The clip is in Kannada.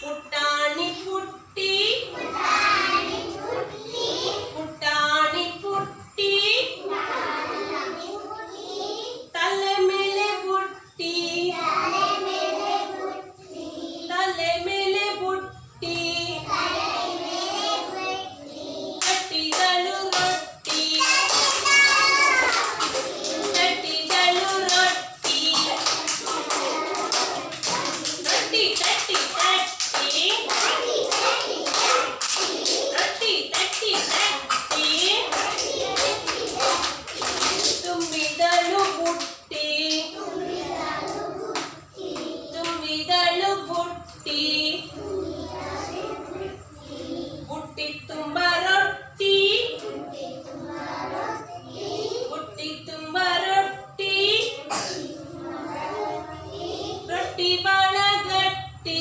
ಪುಟಾಣಿ ಪುಟ್ಟಿ ಪುಟಾಣಿ ಪುಟ್ಟಿ ತಲೆ ಮೇಲೆ ಬುಟ್ಟಿ ತಲೆ ಮೇಲೆ ಬುಟ್ಟಿ ಕಟ್ಟಿದಳು ರೊಟ್ಟಿ ಕಟ್ಟಿದಳು ರೊಟ್ಟಿ ರೊಟ್ಟಿ ತಟ್ಟಿ ತಟ್ಟಿ ರೊಟ್ಟಿ ತಟ್ಟಿ ತಟ್ಟಿ ತುಂಬಿದಳು ಬುಟ್ಟಿ ತುಂಬಿದಳು ಬುಟ್ಟಿ ಬುಟ್ಟಿ ತುಂಬ ರೊಟ್ಟಿ ಬುಟ್ಟಿ ತುಂಬ ರೊಟ್ಟಿ ರೊಟ್ಟಿ ಬಾಳ ಗಟ್ಟಿ